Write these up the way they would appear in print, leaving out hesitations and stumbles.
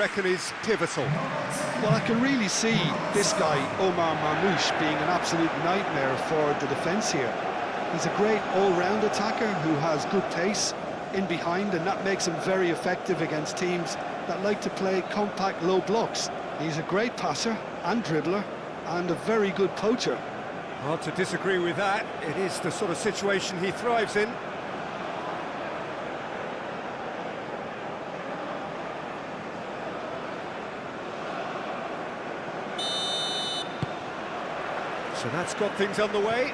reckon is pivotal? Well, I can really see this guy, Omar Marmoush, being an absolute nightmare for the defence here. He's a great all-round attacker who has good pace in behind, and that makes him very effective against teams that like to play compact low blocks. He's a great passer and dribbler and a very good poacher. Hard to disagree with that. It is the sort of situation he thrives in. So that's got things underway.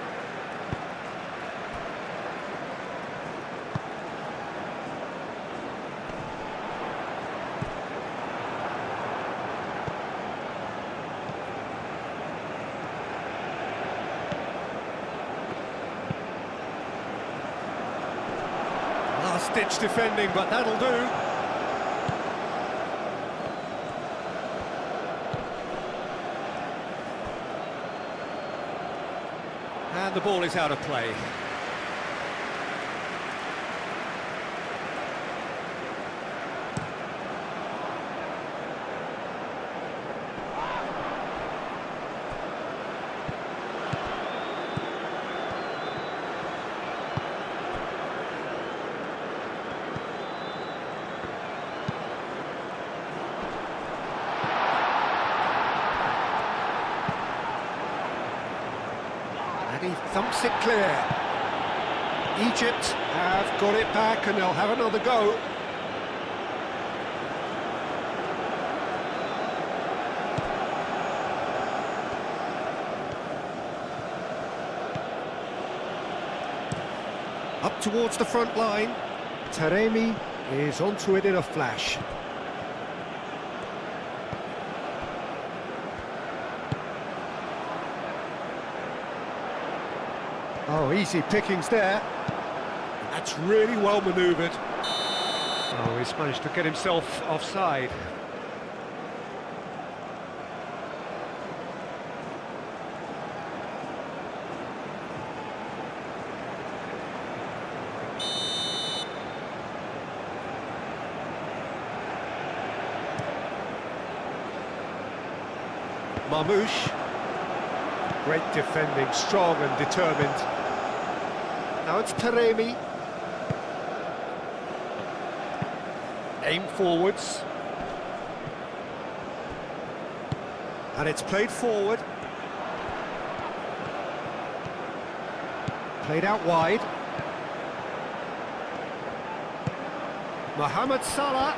Last-ditch defending, but that'll do. And the ball is out of play. And he thumps it clear. Egypt have got it back and they'll have another go. Up towards the front line. Taremi is onto it in a flash. Oh, easy pickings there. That's really well manoeuvred. Oh, he's managed to get himself offside. Marmoush. Great defending, strong and determined. Now it's Taremi. Aim forwards. And it's played forward. Played out wide. Mohamed Salah.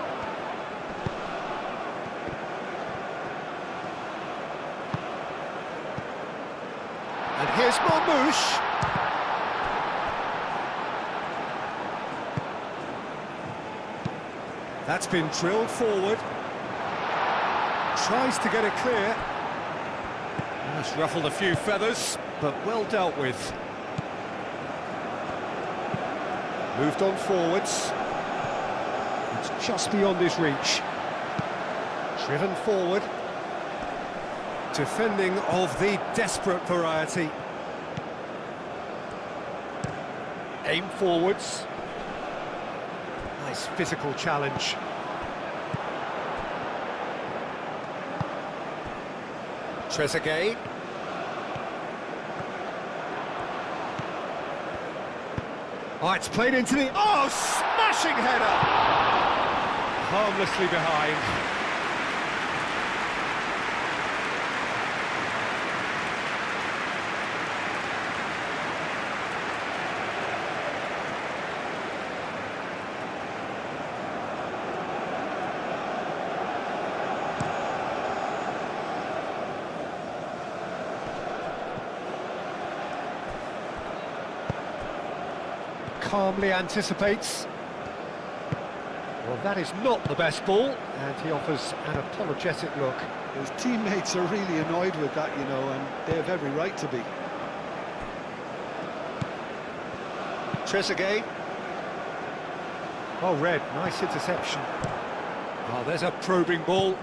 And here's Marmoush. That's been drilled forward. Tries to get it clear. That's ruffled a few feathers, but well dealt with. Moved on forwards. It's just beyond his reach. Driven forward. Defending of the desperate variety. Aim forwards. Nice physical challenge. Trezeguet. Oh, it's played into the... Oh, smashing header! Harmlessly behind. Calmly anticipates. Well, that is not the best ball, and he offers an apologetic look. His teammates are really annoyed with that, you know, and they have every right to be. Trezeguet. Oh, Red, nice interception. Oh, there's a probing ball.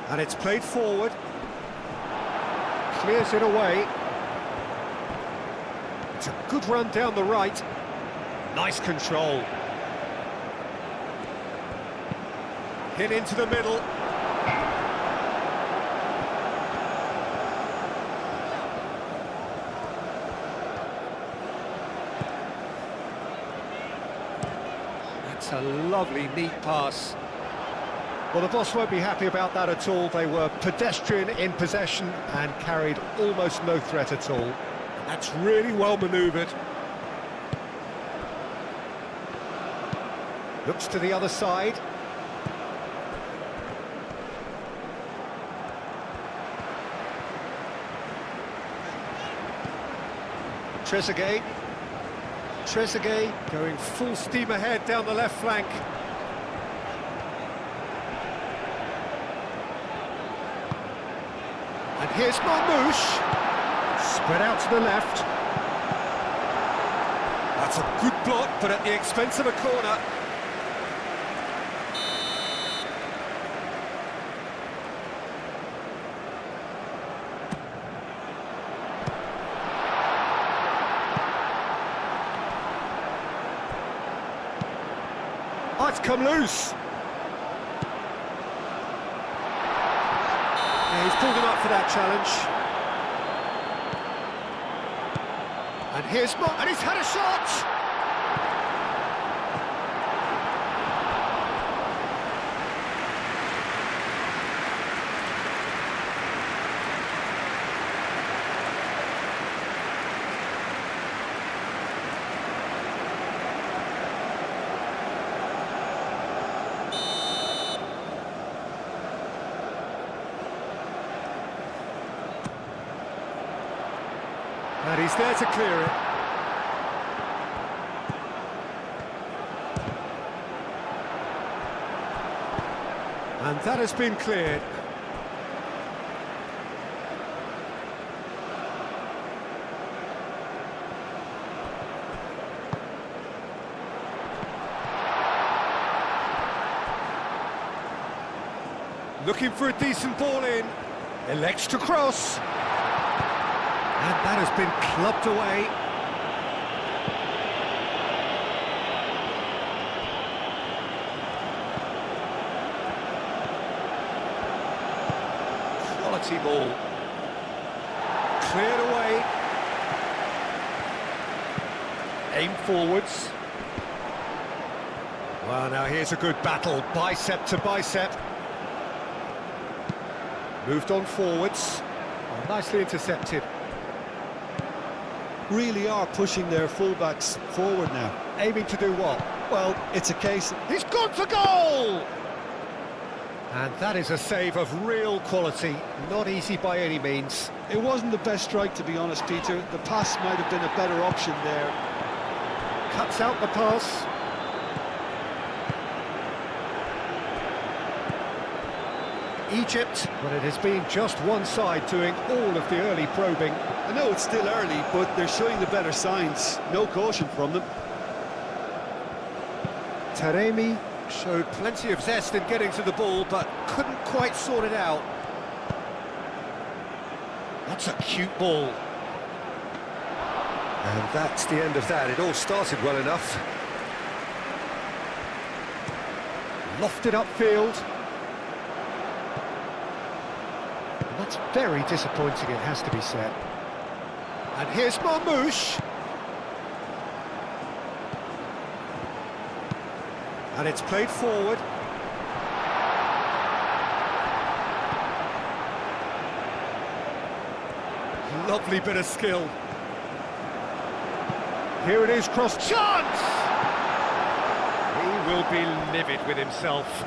And it's played forward. Clears it away. It's a good run down the right. Nice control. Hit into the middle. That's a lovely, neat pass. Well, the boss won't be happy about that at all. They were pedestrian in possession and carried almost no threat at all. That's really well manoeuvred. Looks to the other side. Trezeguet. Trezeguet going full steam ahead down the left flank. And here's Marmouche. Spread out to the left. That's a good block, but at the expense of a corner. Oh, it's come loose. Yeah, he's pulled him up for that challenge. And here's Mo, and he's had a shot! And he's there to clear it. And that has been cleared. Looking for a decent ball in. Elects to cross. And that has been clubbed away. Quality ball. Cleared away. Aim forwards. Well, now here's a good battle, bicep to bicep. Moved on forwards. Oh, nicely intercepted. Really are pushing their fullbacks forward now. Aiming to do what? Well, it's a case... He's gone for goal! And that is a save of real quality, not easy by any means. It wasn't the best strike, to be honest, Peter. The pass might have been a better option there. Cuts out the pass. Egypt, but it has been just one side doing all of the early probing. I know it's still early, but they're showing the better signs. No caution from them. Taremi showed plenty of zest in getting to the ball, but couldn't quite sort it out. That's a cute ball. And that's the end of that. It all started well enough. Lofted upfield. And that's very disappointing, it has to be said. And here's Marmouche. And it's played forward. Lovely bit of skill. Here it is, cross chance! He will be livid with himself.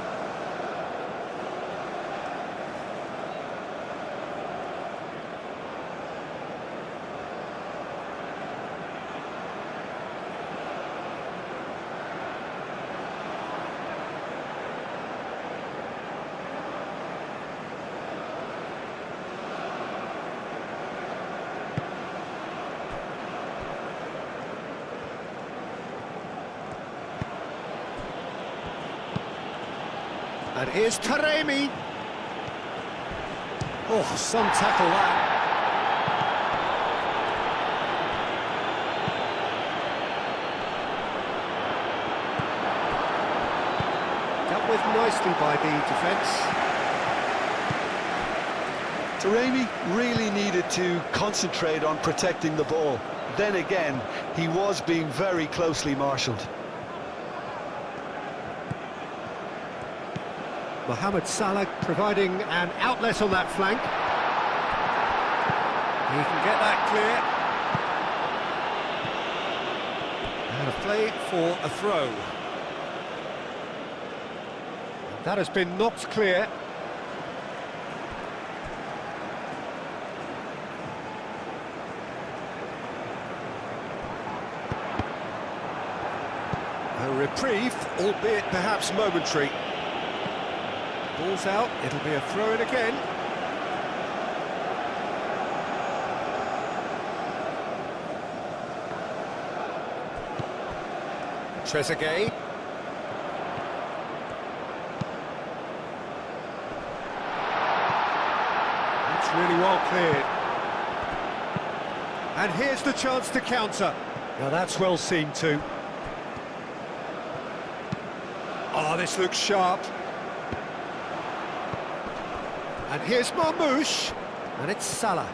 And here's Taremi. Oh, some tackle that. Dealt with nicely by the defence. Taremi really needed to concentrate on protecting the ball. Then again, he was being very closely marshalled. Mohamed Salah providing an outlet on that flank. He can get that clear. And a play for a throw. That has been knocked clear. A reprieve, albeit perhaps momentary. Ball's out, it'll be a throw-in again. Trezeguet. That's really well cleared. And here's the chance to counter. Now that's well seen too. Oh, this looks sharp. And here's Marmoush, and it's Salah.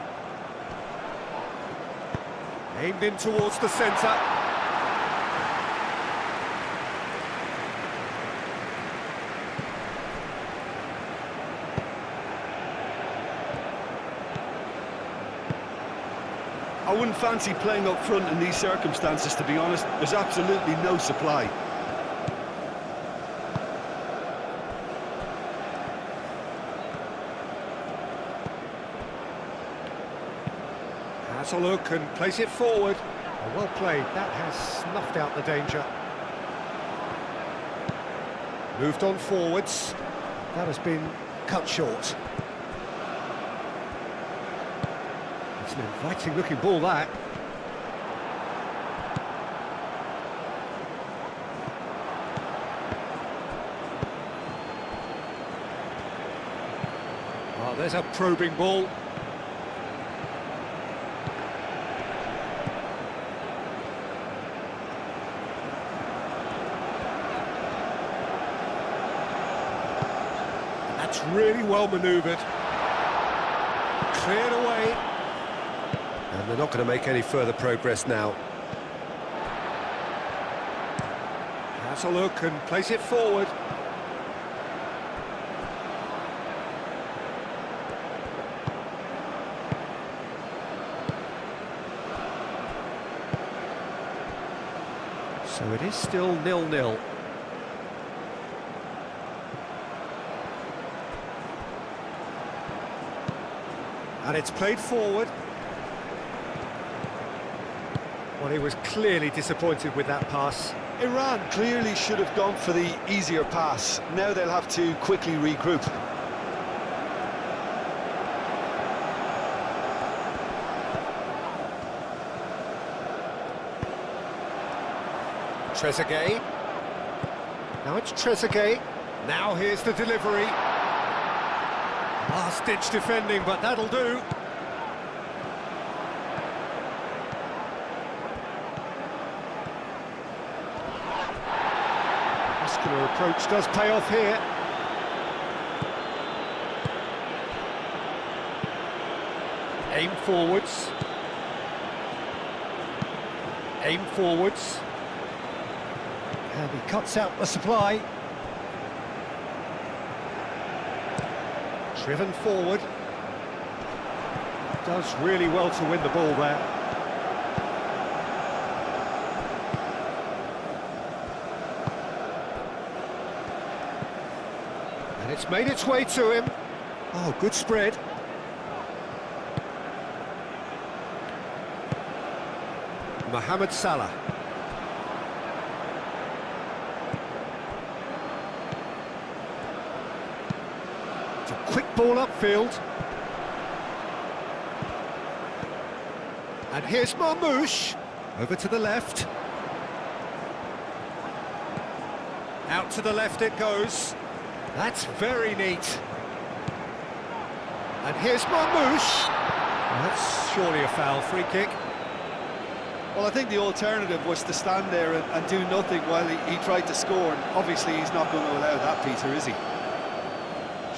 Aimed in towards the centre. I wouldn't fancy playing up front in these circumstances, to be honest. There's absolutely no supply. Has a look and plays it forward. Oh, well played, that has snuffed out the danger. Moved on forwards. That has been cut short. It's an inviting looking ball, that. Oh, there's a probing ball. That's really well manoeuvred. Cleared away. And they're not going to make any further progress now. Has a look and plays it forward. So it is still 0-0. And it's played forward. Well, he was clearly disappointed with that pass. Iran clearly should have gone for the easier pass. Now they'll have to quickly regroup. Trezeguet. Now it's Trezeguet. Now here's the delivery. Last-ditch defending, but that'll do. Muscular approach does pay off here. Aim forwards. Aim forwards. And he cuts out the supply. Driven forward. Does really well to win the ball there. And it's made its way to him. Oh, good spread. Mohamed Salah. It's a quick ball upfield. And here's Marmoush. Over to the left. Out to the left it goes. That's very neat. And here's Marmoush. That's surely a foul, free kick. Well, I think the alternative was to stand there and do nothing while he tried to score, and obviously he's not going to allow that, Peter, is he?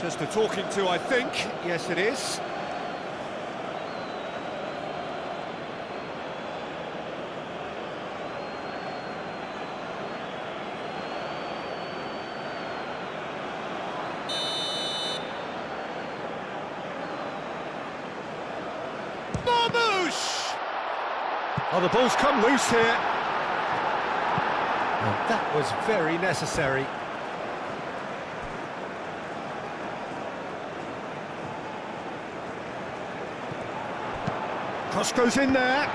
Just a talking to, I think. Yes, it is. Oh, the ball's come loose here. And that was very necessary. Cross goes in there.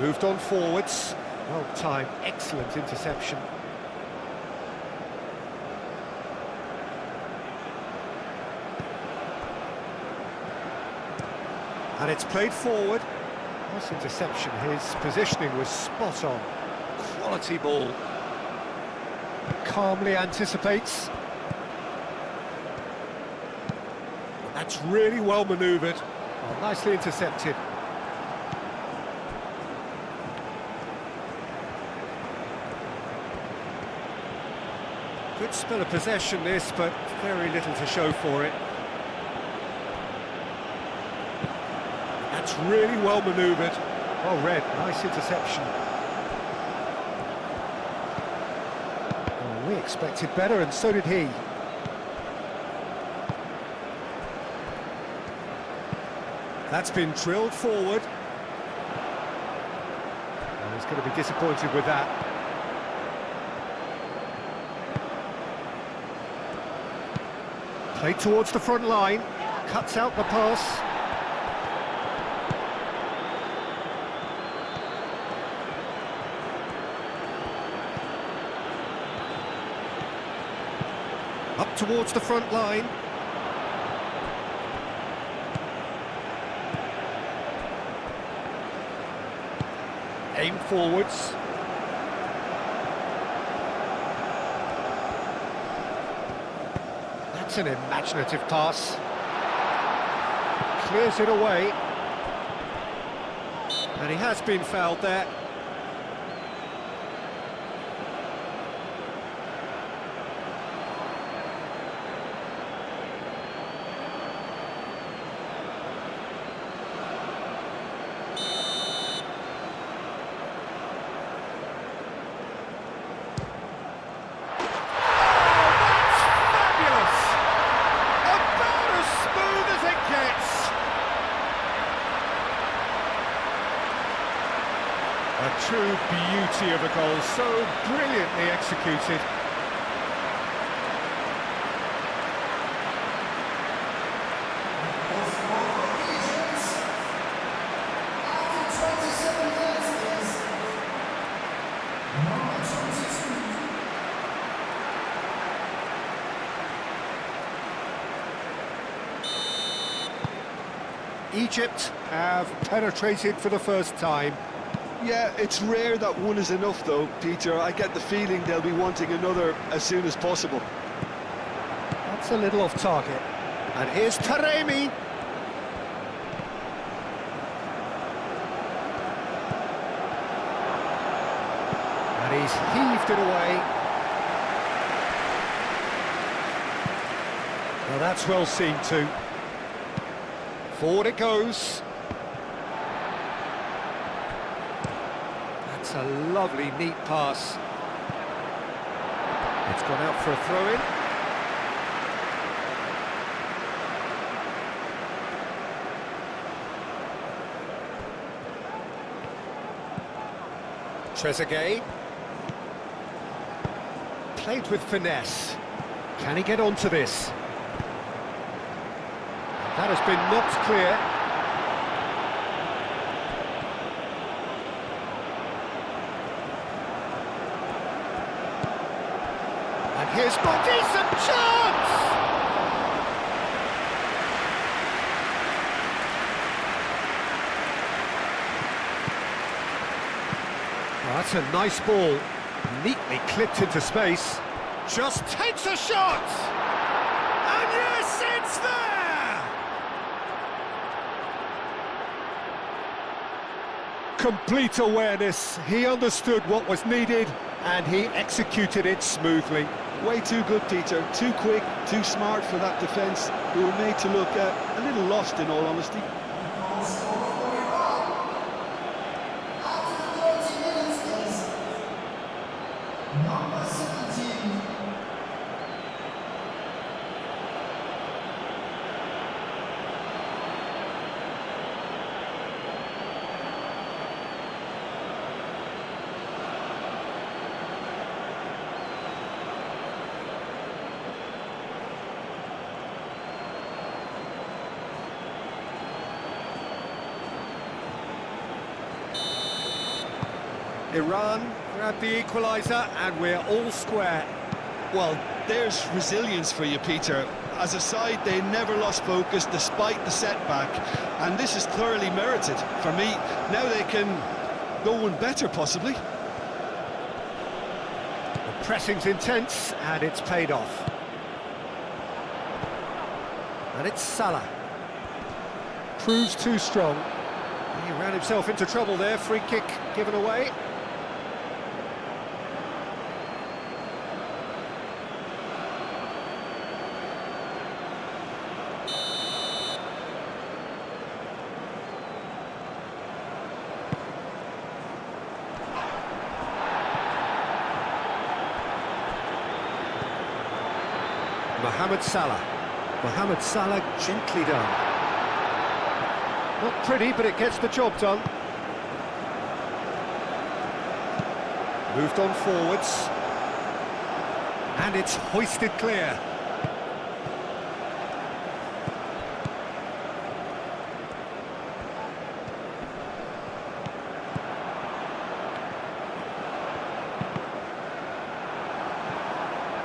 Moved on forwards. Well timed, excellent interception. And it's played forward. Nice interception. His positioning was spot on. Quality ball. Calmly anticipates. That's really well manoeuvred. Oh, nicely intercepted. Good spell of possession this, but very little to show for it. That's really well manoeuvred. Well read, nice interception. Oh, we expected better, and so did he. That's been drilled forward. Oh, he's going to be disappointed with that. Played towards the front line, cuts out the pass. Up towards the front line. Aim forwards. That's an imaginative pass. Clears it away. And he has been fouled there. A true beauty of a goal, so brilliantly executed. Egypt have penetrated for the first time. Yeah, it's rare that one is enough though, Peter. I get the feeling they'll be wanting another as soon as possible. That's a little off target. And here's Taremi. And he's heaved it away. Well, that's well seen too. Forward it goes. That's a lovely, neat pass. It's gone out for a throw-in. Trezeguet. Played with finesse. Can he get onto this? That has been knocked clear. And here's a decent chance! That's a nice ball, neatly clipped into space. Just takes a shot! And yes, it's there! Complete awareness. He understood what was needed, and he executed it smoothly. Way too good, Peter. Too quick, too smart for that defence, who were made to look a little lost, in all honesty. Iran grabbed the equaliser, and we're all square. Well, there's resilience for you, Peter. As a side, they never lost focus despite the setback, and this is thoroughly merited. For me, now they can go one better, possibly. The pressing's intense, and it's paid off. And it's Salah. Proves too strong. He ran himself into trouble there. Free kick given away. Mohamed Salah. Mohamed Salah, gently done. Not pretty, but it gets the job done. Moved on forwards. And it's hoisted clear.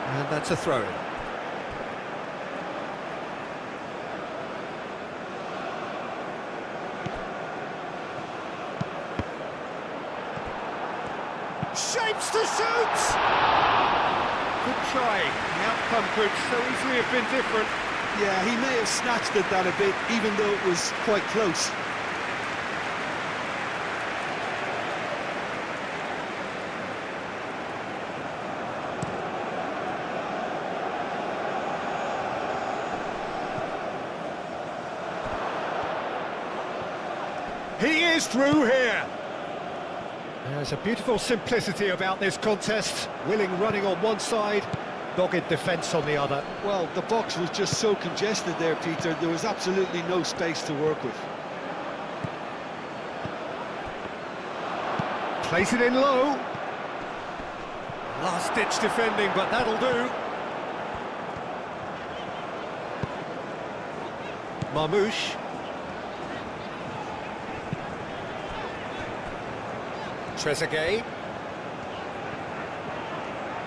And that's a throw-in. Shapes to shoot! Good try. The outcome could so easily have been different. Yeah, he may have snatched at that a bit, even though it was quite close. He is through here. There's a beautiful simplicity about this contest. Willing running on one side, dogged defence on the other. Well, the box was just so congested there, Peter. There was absolutely no space to work with. Place it in low. Last-ditch defending, but that'll do. Marmoush. Trezeguet.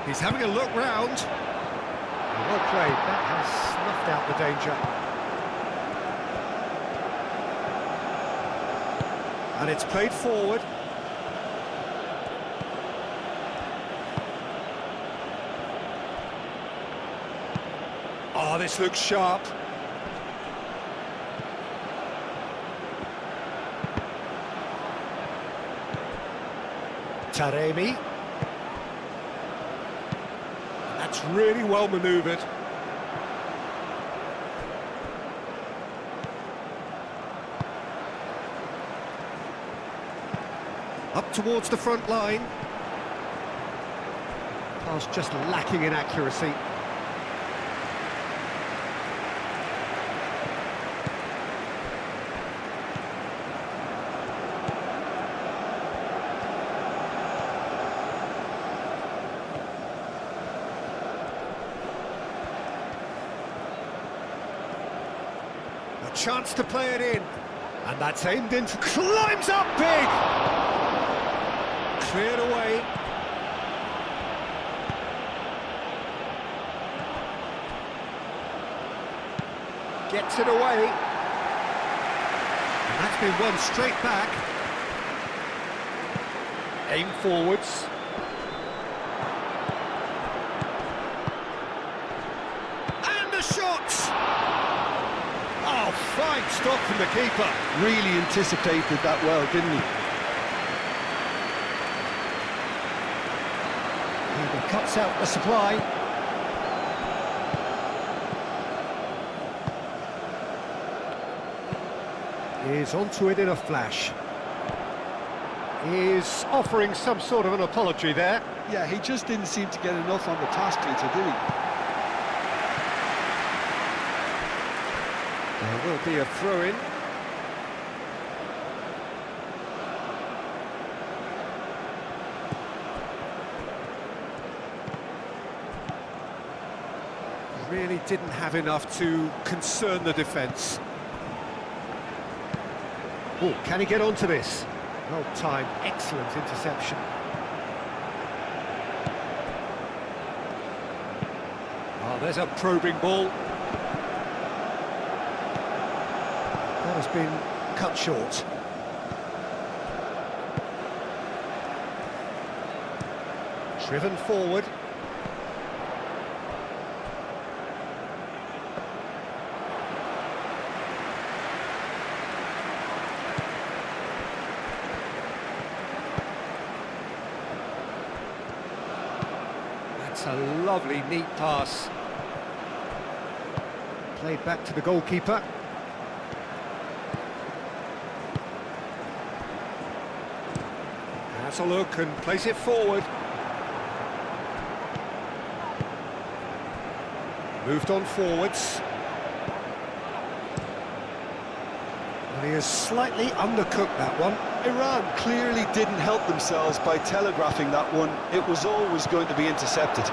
He's having a look round. Well played, that has snuffed out the danger. And it's played forward. Oh, this looks sharp. Taremi. That's really well manoeuvred. Up towards the front line. Pass just lacking in accuracy. Chance to play it in, and that's aimed into, climbs up big, cleared away. Gets it away, and that's been won straight back. Aim forwards. And the shot! Oh, fine stop from the keeper. Really anticipated that well, didn't he? He cuts out the supply. Is onto it in a flash. Is offering some sort of an apology there. Yeah, he just didn't seem to get enough on the task, Peter, did he? There will be a throw-in. Really didn't have enough to concern the defence. Oh, can he get onto this? Well timed, excellent interception. Oh, there's a probing ball. That has been cut short. Driven forward. That's a lovely, neat pass. Played back to the goalkeeper. Has a look and plays it forward. Moved on forwards. And he has slightly undercooked that one. Iran clearly didn't help themselves by telegraphing that one. It was always going to be intercepted.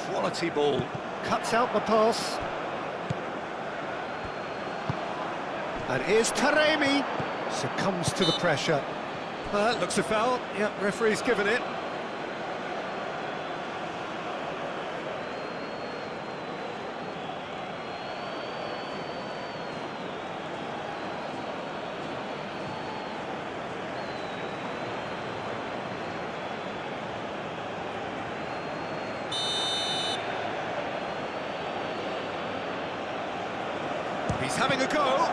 Quality ball. Cuts out the pass. And here's Taremi. Succumbs to the pressure. That looks a foul. Yep, referee's given it. He's having a go.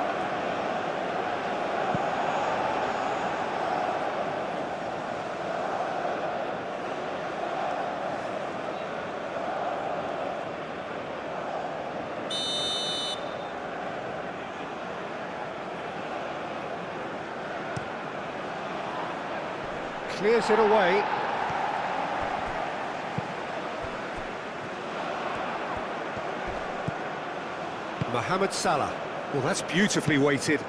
Clears it away. Mohamed Salah. Well, that's beautifully weighted.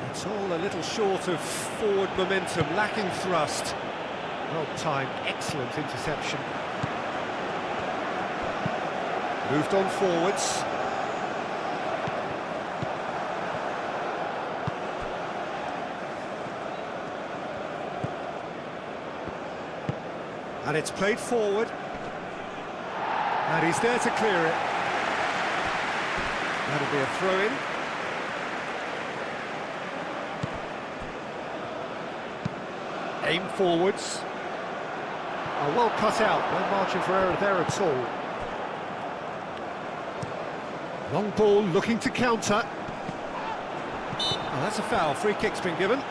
It's all a little short of forward momentum, lacking thrust. Well timed, excellent interception. Moved on forwards. And it's played forward. And he's there to clear it. That'll be a throw-in. Aim forwards. Oh, well cut out, no margin for error there at all. Long ball looking to counter. Oh, that's a foul, free kick's been given.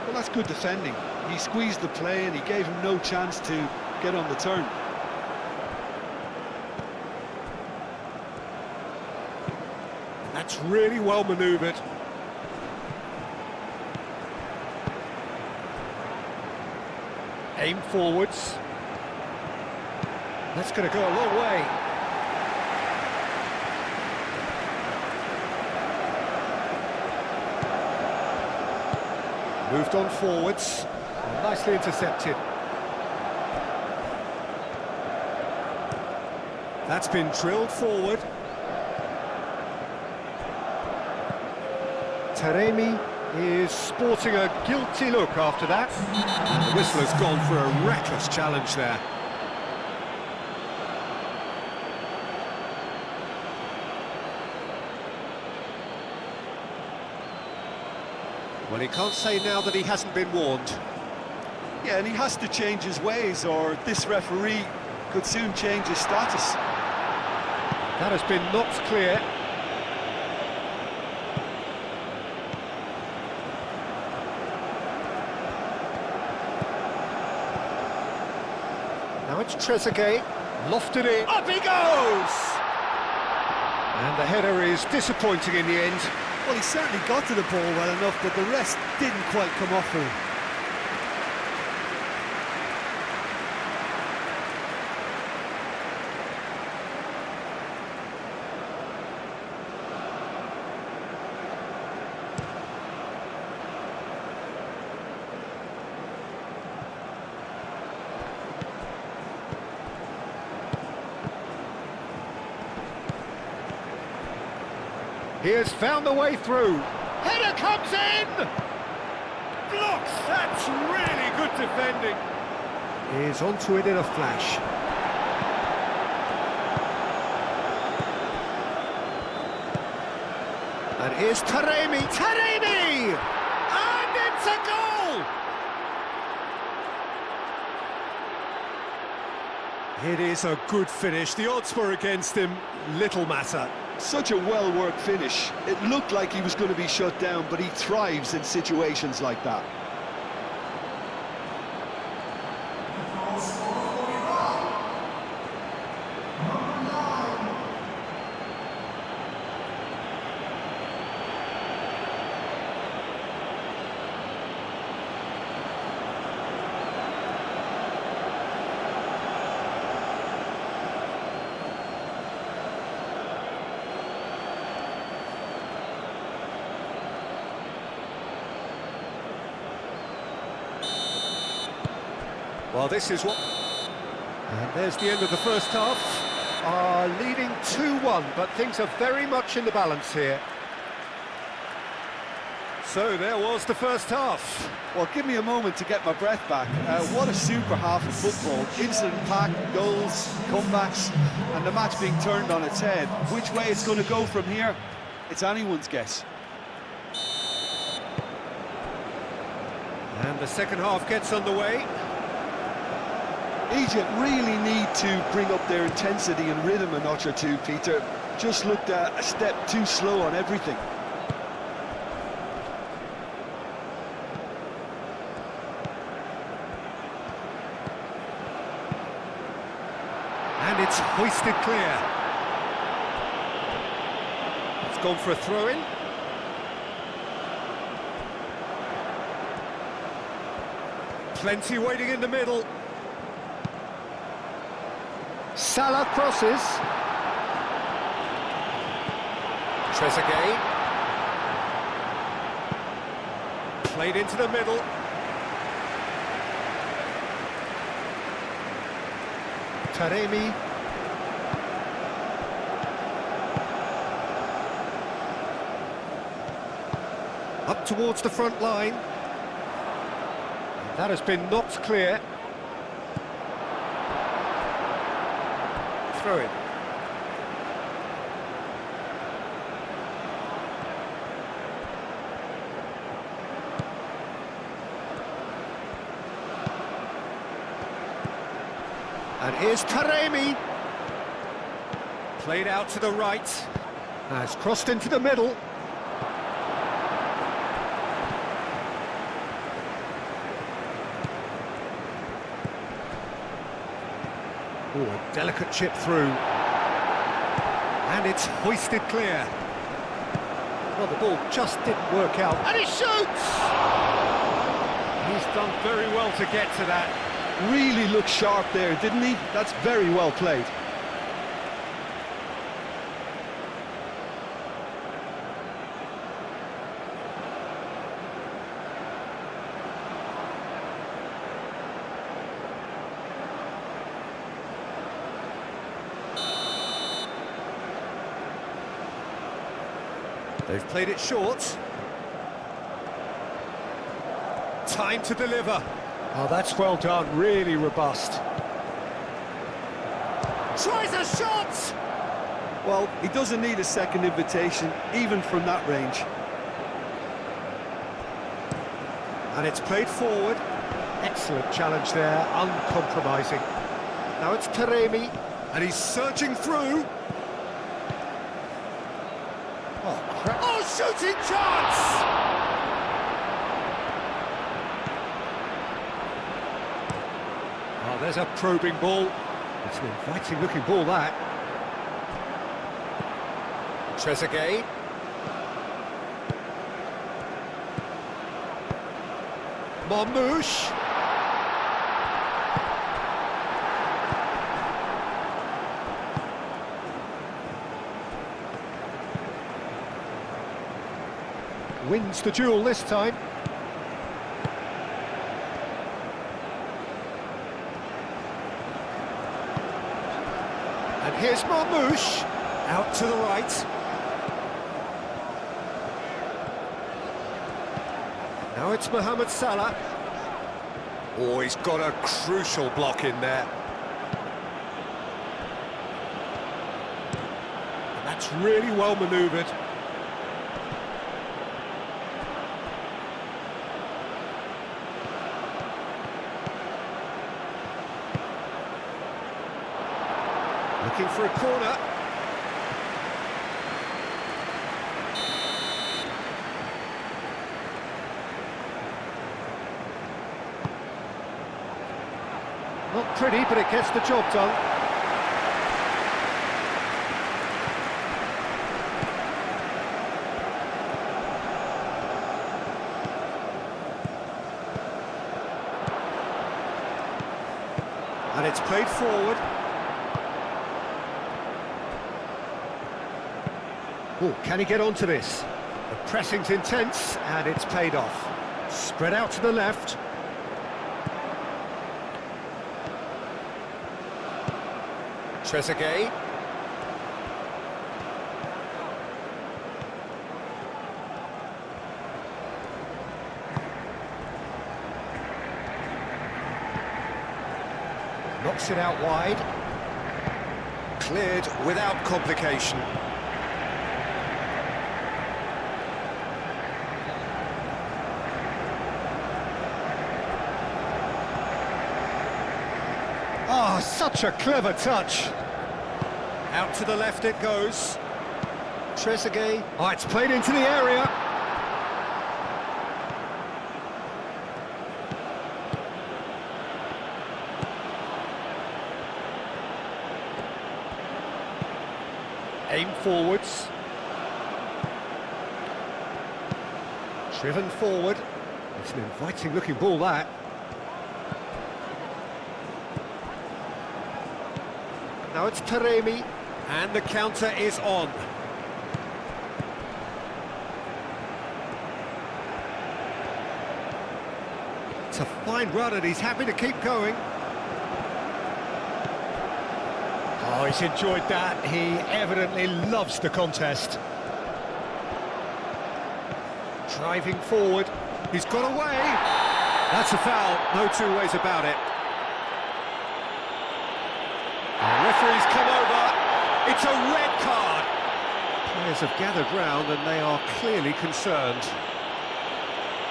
Well, that's good defending. He squeezed the play and he gave him no chance to get on the turn. That's That's really well manoeuvred. Aim forwards. That's going to go a long way. Moved on forwards. Nicely intercepted. That's been drilled forward. Taremi is sporting a guilty look after that. And the whistle has gone for a reckless challenge there. Well, he can't say now that he hasn't been warned. Yeah, and he has to change his ways, or this referee could soon change his status. That has been knocked clear. Now it's Trezeguet, lofted it, up he goes! And the header is disappointing in the end. Well, he certainly got to the ball well enough, but the rest didn't quite come off for him. He has found the way through. Header comes in! Blocks! That's really good defending. He's onto it in a flash. And here's Taremi! Taremi! And it's a goal! It is a good finish. The odds were against him. Little matter. Such a well-worked finish. It looked like he was going to be shut down, but he thrives in situations like that. Well, this is what... And there's the end of the first half. Leading 2-1, but things are very much in the balance here. So there was the first half. Well, give me a moment to get my breath back. What a super half of football. Incident-packed, goals, comebacks, and the match being turned on its head. Which way it's going to go from here, it's anyone's guess. And the second half gets underway. Egypt really need to bring up their intensity and rhythm a notch or two, Peter. Just looked a step too slow on everything. And it's hoisted clear. It's gone for a throw-in. Plenty waiting in the middle. Salah crosses. Trezeguet. Played into the middle. Taremi. Up towards the front line. That has been knocked clear. Throw it. And here's Taremi. Played out to the right. Has crossed into the middle. Oh, a delicate chip through. And it's hoisted clear. Well, the ball just didn't work out. And he shoots! He's done very well to get to that. Really looked sharp there, didn't he? That's very well played. They've played it short. Time to deliver. Oh, that's well done, really robust. Tries a shot! Well, he doesn't need a second invitation, even from that range. And it's played forward. Excellent challenge there, uncompromising. Now it's Taremi, and he's searching through. Oh, crap. Oh, shooting chance! Oh, there's a probing ball. It's an inviting-looking ball, that. Trezeguet. Marmouche. Wins the duel this time. And here's Marmouche, out to the right. Now it's Mohamed Salah. Oh, he's got a crucial block in there. And that's really well manoeuvred. Looking for a corner. Not pretty, but it gets the job done. And it's played forward. Oh, can he get onto this? The pressing's intense, and it's paid off. Spread out to the left. Trezeguet. Knocks it out wide. Cleared without complication. Oh, such a clever touch. Out to the left it goes. Trezeguet. Oh, it's played into the area. Aim forwards. Driven forward. It's an inviting looking ball, that. Now it's Taremi, and the counter is on. It's a fine run, and he's happy to keep going. Oh, he's enjoyed that. He evidently loves the contest. Driving forward. He's got away. That's a foul, no two ways about it. The referee's come over. It's a red card. Players have gathered round and they are clearly concerned.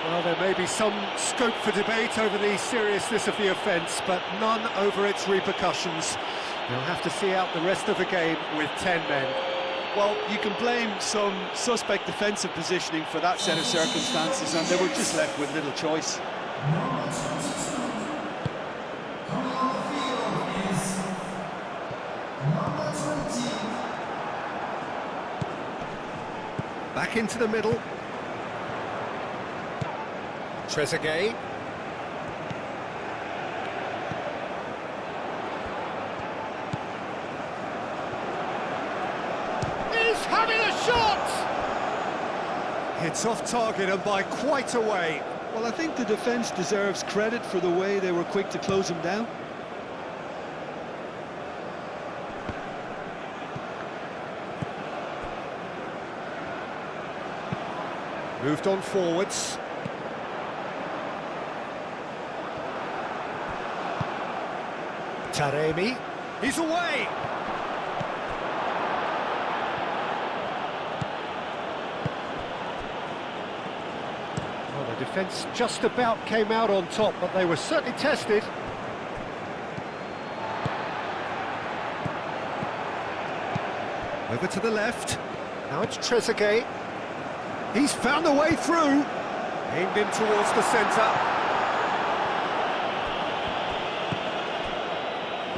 Well, there may be some scope for debate over the seriousness of the offence, but none over its repercussions. They'll have to see out the rest of the game with 10 men. Well, you can blame some suspect defensive positioning for that set of circumstances, and they were just left with little choice. Back back into the middle. Trezeguet. He's having a shot! It's off target and by quite a way. Well, I think the defence deserves credit for the way they were quick to close him down. Moved on forwards. Taremi. He's away! Well, the defence just about came out on top, but they were certainly tested. Over to the left. Now it's Trezeguet. He's found a way through. Aimed in towards the centre.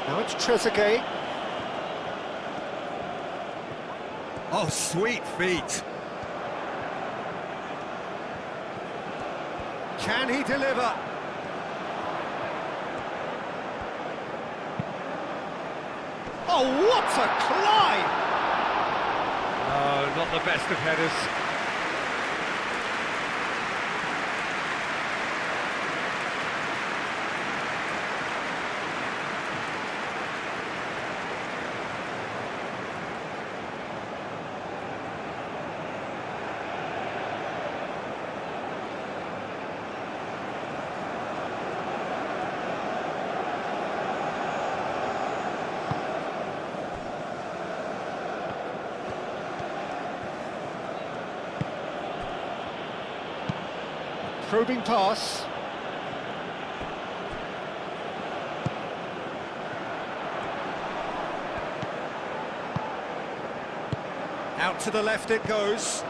Now it's Trezeguet. Oh, sweet feet. Can he deliver? Oh, what a climb! Oh, not the best of headers. Probing pass. Out to the left it goes.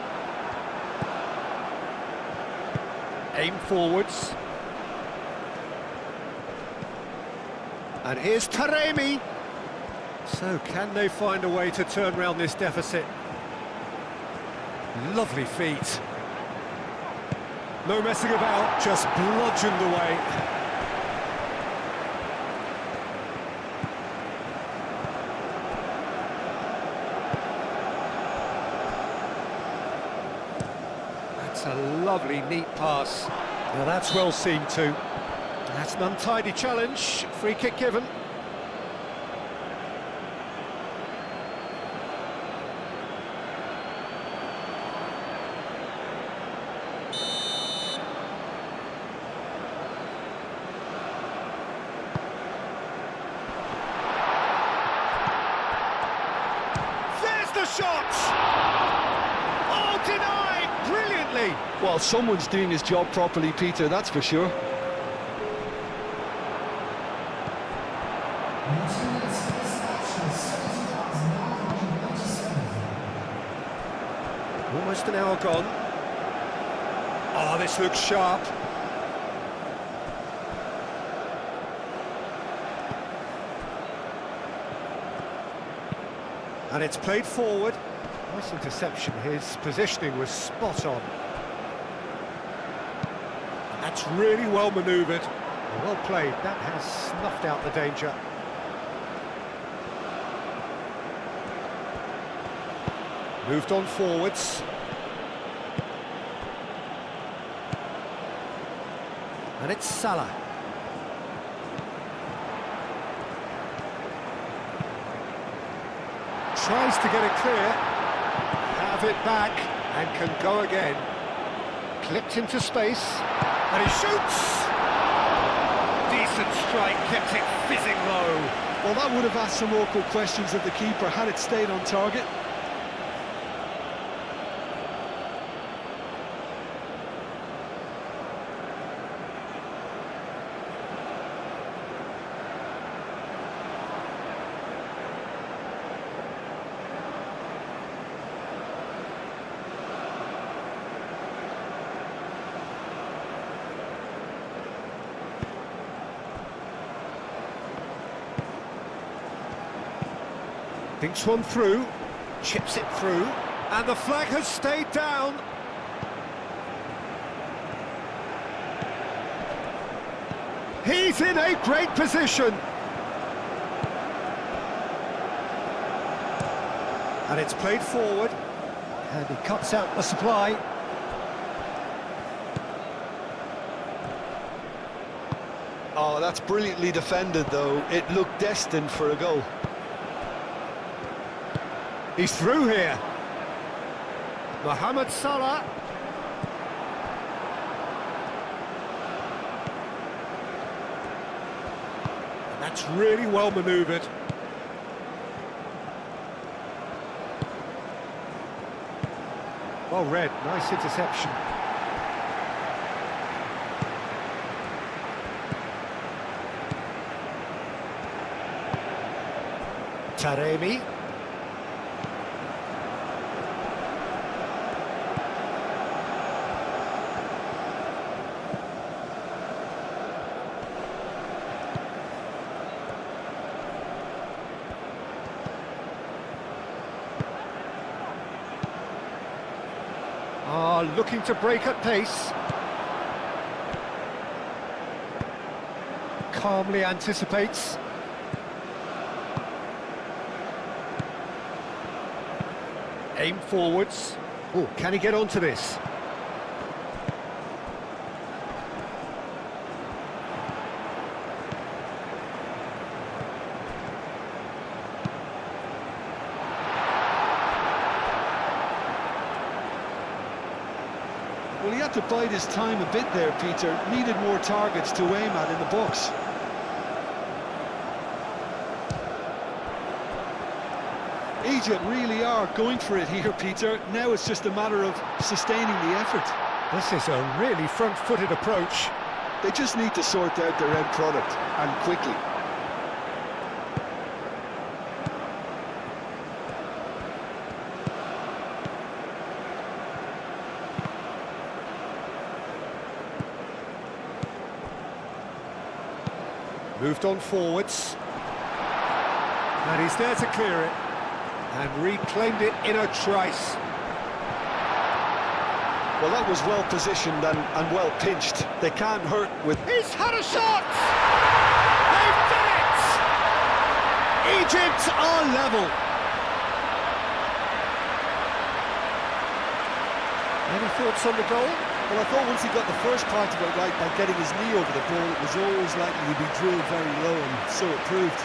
Aim forwards. And here's Taremi. So can they find a way to turn around this deficit? Lovely feet. No messing about, just bludgeoned away. That's a lovely, neat pass. Now that's well seen too. That's an untidy challenge, free kick given. Shot! Oh, denied! Brilliantly! Well, someone's doing his job properly, Peter, that's for sure. Almost an hour gone. Oh, this looks sharp. And it's played forward. Nice interception. His positioning was spot on. That's really well manoeuvred. Well played. That has snuffed out the danger. Moved on forwards. And it's Salah. Tries to get it clear, have it back, and can go again. Clipped into space, and he shoots! Decent strike, kept it fizzing low. Well, that would have asked some awkward questions of the keeper had it stayed on target. Thinks one through, chips it through, And the flag has stayed down. He's in a great position. And it's played forward. And he cuts out the supply. Oh, that's brilliantly defended, though. It looked destined for a goal. He's through here. Mohamed Salah. And that's really well manoeuvred. Well read, nice interception. Taremi. Looking to break at pace. Calmly anticipates. Aim forwards. Oh, can he get onto this? Well, he had to bide his time a bit there, Peter. Needed more targets to aim at in the box. Egypt really are going for it here, Peter. Now it's just a matter of sustaining the effort. This is a really front-footed approach. They just need to sort out their end product, and quickly. Moved on forwards. And he's there to clear it. And reclaimed it in a trice. Well, that was well positioned and well pinched. They can't hurt with... He's had a shot! They've done it! Egypt are level. Any thoughts on the goal? Well, I thought once he got the first part of it right by getting his knee over the ball, it was always likely to be drilled very low, and so it proved.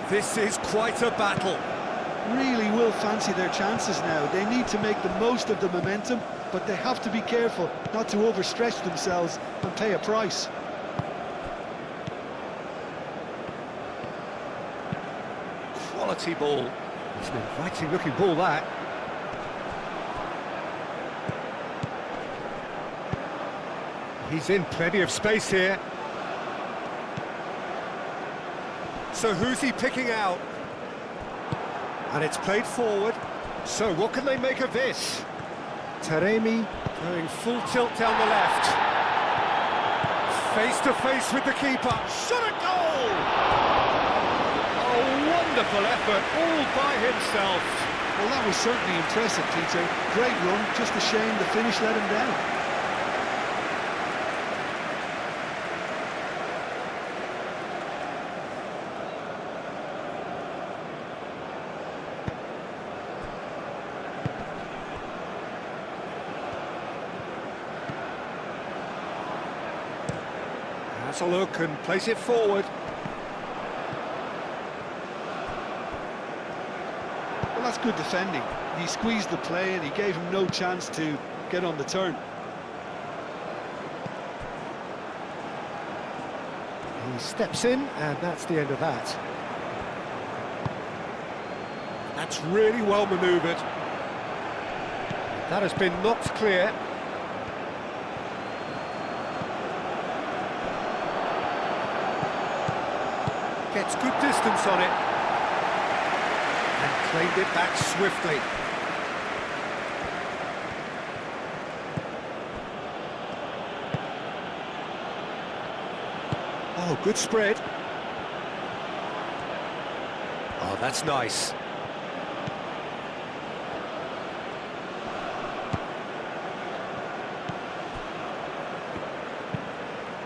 This is quite a battle. Really will fancy their chances now. They need to make the most of the momentum, but they have to be careful not to overstretch themselves and pay a price. Quality ball. It's an inviting looking ball, that. He's in plenty of space here. So who's he picking out? And it's played forward. So what can they make of this? Taremi going full tilt down the left. Face to face with the keeper. Shot a goal! A wonderful effort, all by himself. Well, that was certainly impressive, Peter. Great run, just a shame the finish let him down. Has a look and place it forward. Well, that's good defending. He squeezed the play and he gave him no chance to get on the turn. He steps in, and that's the end of that. That's really well manoeuvred. That has been knocked clear. Gets good distance on it. And claimed it back swiftly. Oh, good spread. Oh, that's nice.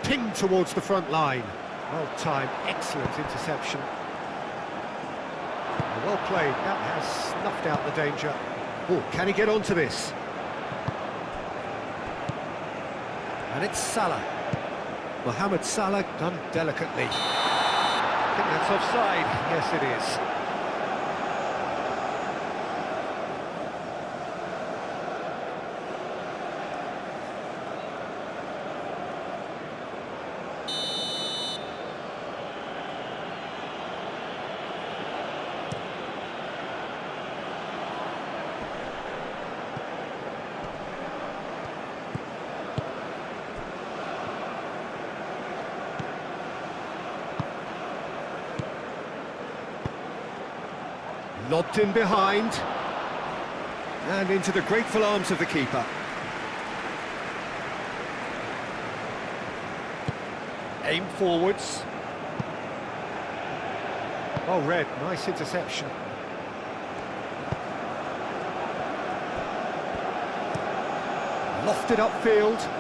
Pinged towards the front line. Well timed, excellent interception. Well played, that has snuffed out the danger. Oh, can he get onto this? And it's Salah. Mohamed Salah done delicately. I think that's offside. Yes, it is. Lobbed in behind, and into the grateful arms of the keeper. Aim forwards. Oh, Red, nice interception. Lofted upfield.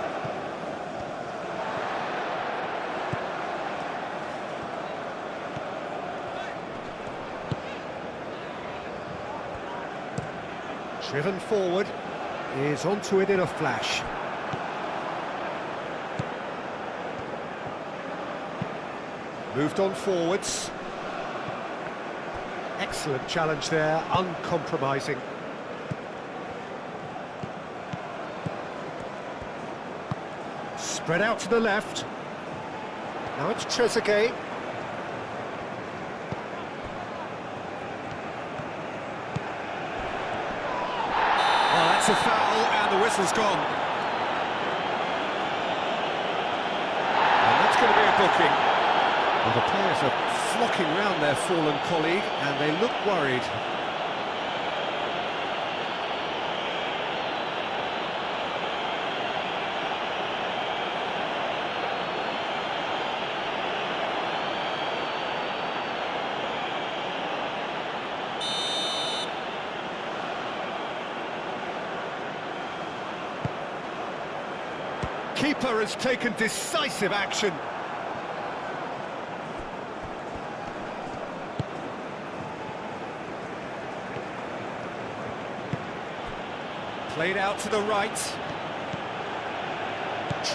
Driven forward, is onto it in a flash. Moved on forwards. Excellent challenge there, uncompromising. Spread out to the left. Now it's Trezeguet. It's a foul and the whistle's gone. And that's going to be a booking. Well, the players are flocking round their fallen colleague and they look worried. Keeper has taken decisive action. Played out to the right.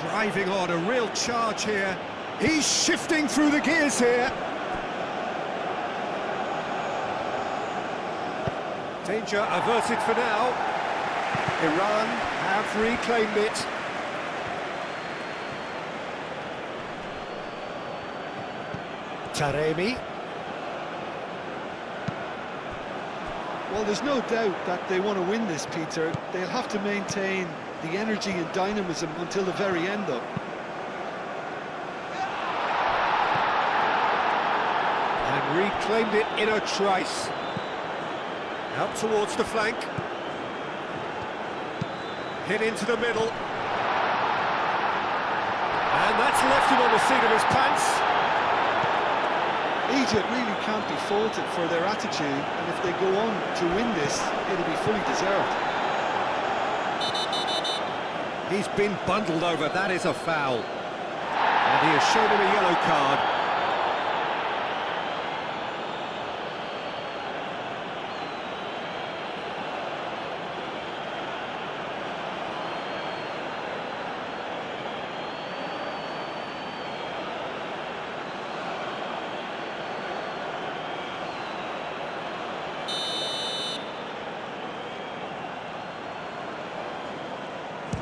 Driving on, a real charge here. He's shifting through the gears here. Danger averted for now. Iran have reclaimed it. Taremi. Well, there's no doubt that they want to win this, Peter. They'll have to maintain the energy and dynamism until the very end, though. And reclaimed it in a trice. Out towards the flank. Hit into the middle. And that's left him on the seat of his pants. Egypt really can't be faulted for their attitude, and if they go on to win this, it'll be fully deserved. He's been bundled over, that is a foul. And he has shown him a yellow card.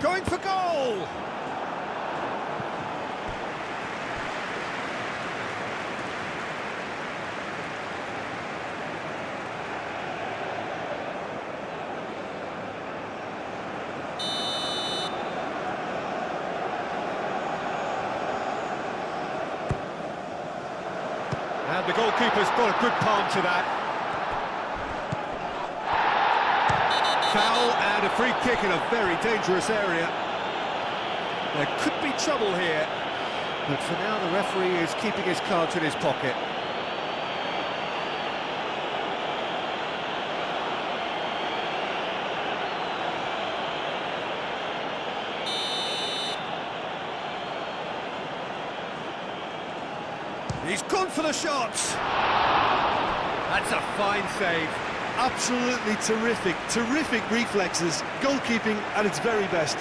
Going for goal! And the goalkeeper's got a good palm to that. Foul and a free kick in a very dangerous area. There could be trouble here, but for now the referee is keeping his cards in his pocket. He's gone for the shots. That's a fine save. Absolutely terrific, terrific reflexes. Goalkeeping at its very best.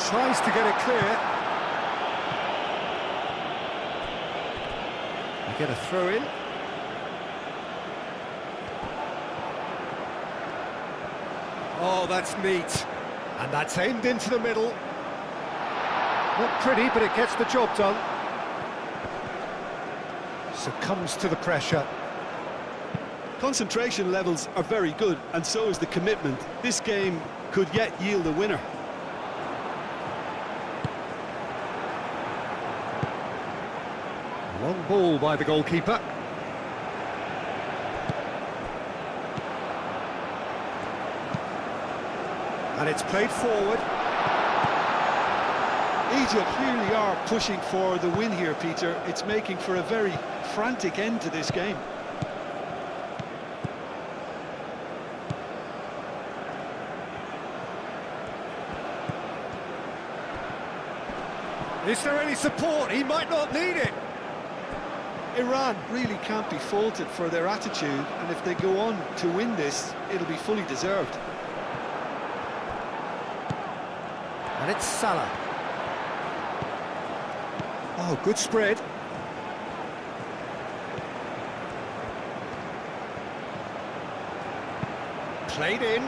Tries to get it clear. You get a throw in. Oh, that's neat. And that's aimed into the middle. Not pretty, but it gets the job done. Succumbs to the pressure. Concentration levels are very good, and so is the commitment. This game could yet yield a winner. Long ball by the goalkeeper. And it's played forward. Egypt clearly are pushing for the win here, Peter. It's making for a very frantic end to this game. Is there any support? He might not need it. Iran really can't be faulted for their attitude, and if they go on to win this, it'll be fully deserved. And it's Salah. Oh, good spread. Played in.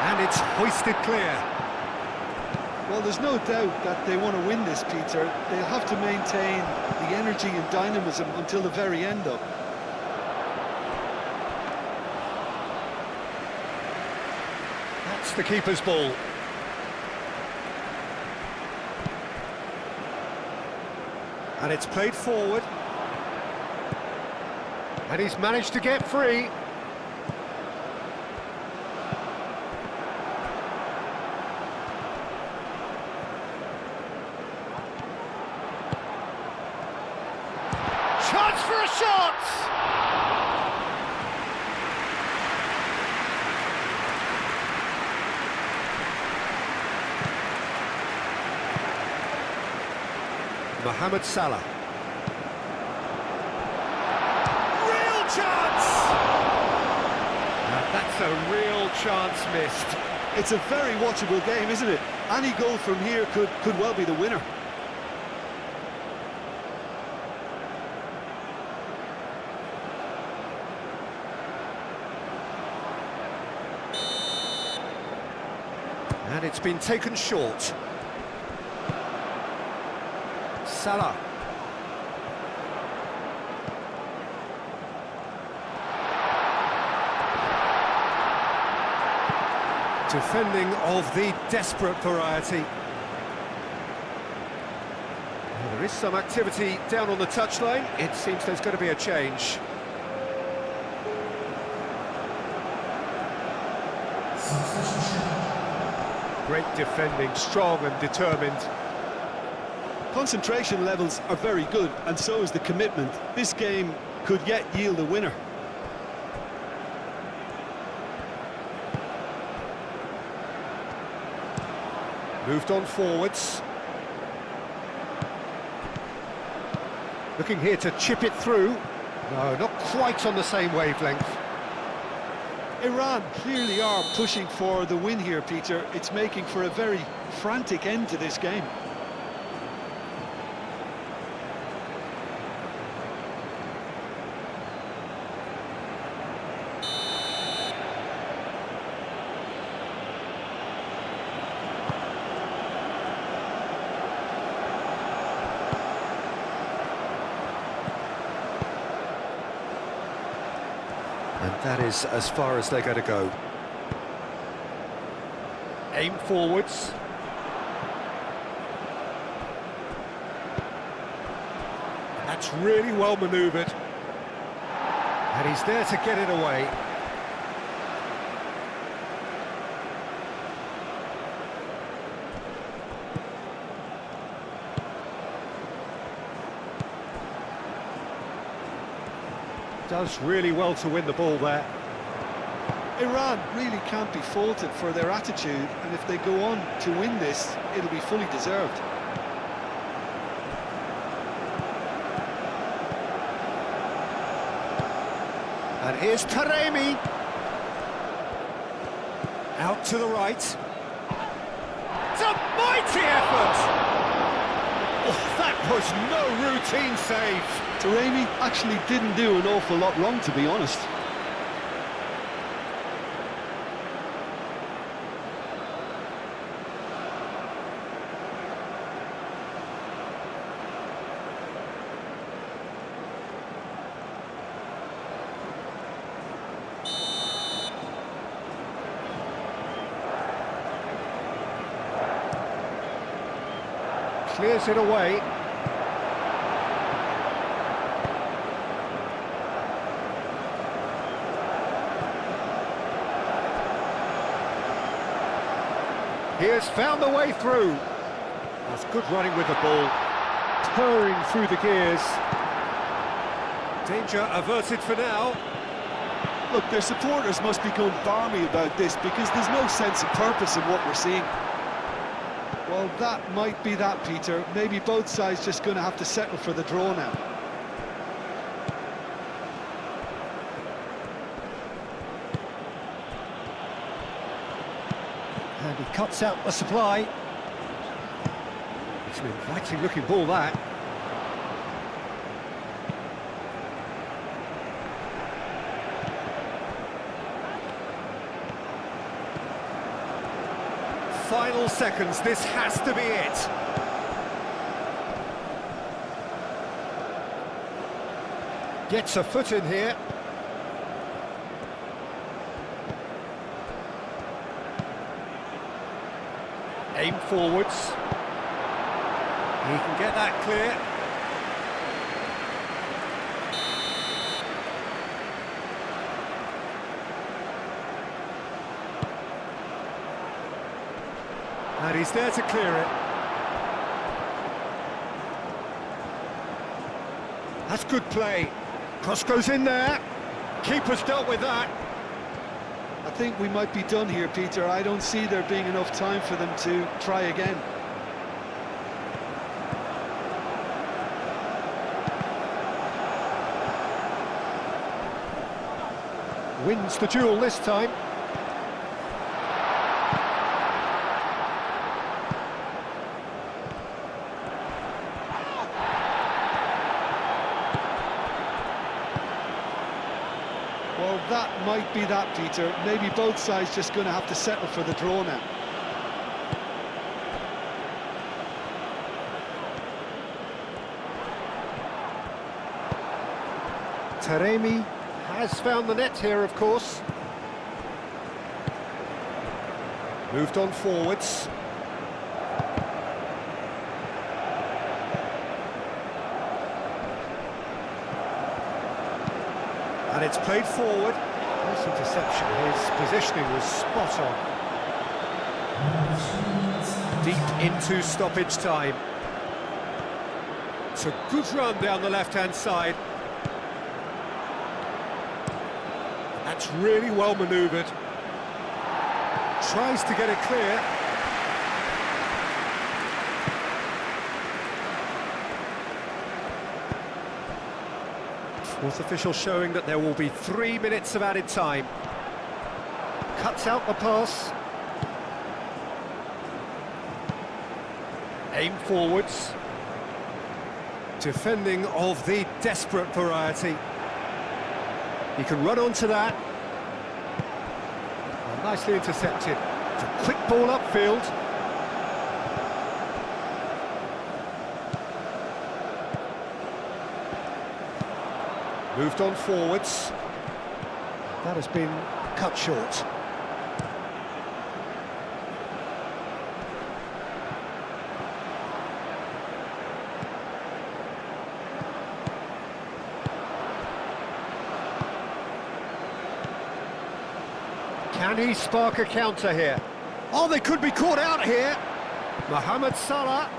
And it's hoisted clear. Well, there's no doubt that they want to win this, Peter. They'll have to maintain the energy and dynamism until the very end, though. That's the keeper's ball. And it's played forward. And he's managed to get free. Chance for a shot! Mohamed Salah. Real chance! That's a real chance missed. It's a very watchable game, isn't it? Any goal from here could well be the winner. And it's been taken short. Salah. Defending of the desperate variety. Well, there is some activity down on the touchline. It seems there's going to be a change. Great defending, strong and determined. Concentration levels are very good, and so is the commitment. This game could yet yield a winner. Moved on forwards. Looking here to chip it through. No, not quite on the same wavelength. Iran clearly are pushing for the win here, Peter. It's making for a very frantic end to this game. And that is as far as they're going to go. Aim forwards. That's really well manoeuvred. And he's there to get it away. Does really well to win the ball there. Iran really can't be faulted for their attitude, and if they go on to win this, it'll be fully deserved. And here's Taremi. Out to the right. It's a mighty effort! Oh, that was no routine save. Taremi actually didn't do an awful lot wrong, to be honest. Clears it away. He has found the way through. That's good running with the ball. Purring through the gears. Danger averted for now. Look, their supporters must be going balmy about this because there's no sense of purpose in what we're seeing. Well, that might be that, Peter. Maybe both sides just going to have to settle for the draw now. And he cuts out the supply. It's an inviting looking ball, that. Final seconds, this has to be it. Gets a foot in here. Aim forwards. He can get that clear. And he's there to clear it. That's good play. Cross goes in there. Keeper's dealt with that. I think we might be done here, Peter. I don't see there being enough time for them to try again. Wins the duel this time. Well, that might be that, Peter. Maybe both sides just going to have to settle for the draw now. Taremi has found the net here, of course. Moved on forwards. And it's played forward. Nice interception. His positioning was spot on. Deep into stoppage time. It's a good run down the left-hand side. That's really well manoeuvred. Tries to get it clear. Fourth official showing that there will be 3 minutes of added time. Cuts out the pass. Aim forwards. Defending of the desperate variety. He can run onto that. Oh, nicely intercepted. It's a quick ball upfield. Moved on forwards. That has been cut short. Can he spark a counter here? Oh, they could be caught out here. Mohamed Salah.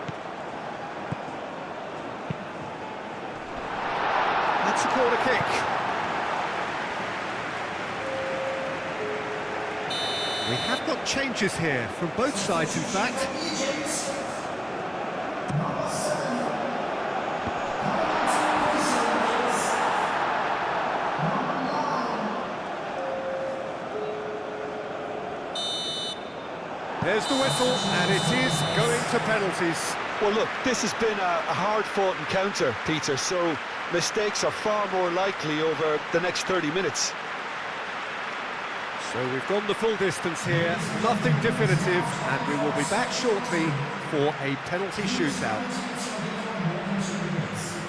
That's a corner kick. We have got changes here from both sides, in fact. There's the whistle, and it is going to penalties. Well, look, this has been a hard-fought encounter, Peter, so mistakes are far more likely over the next 30 minutes. So we've gone the full distance here, nothing definitive, and we will be back shortly for a penalty shootout.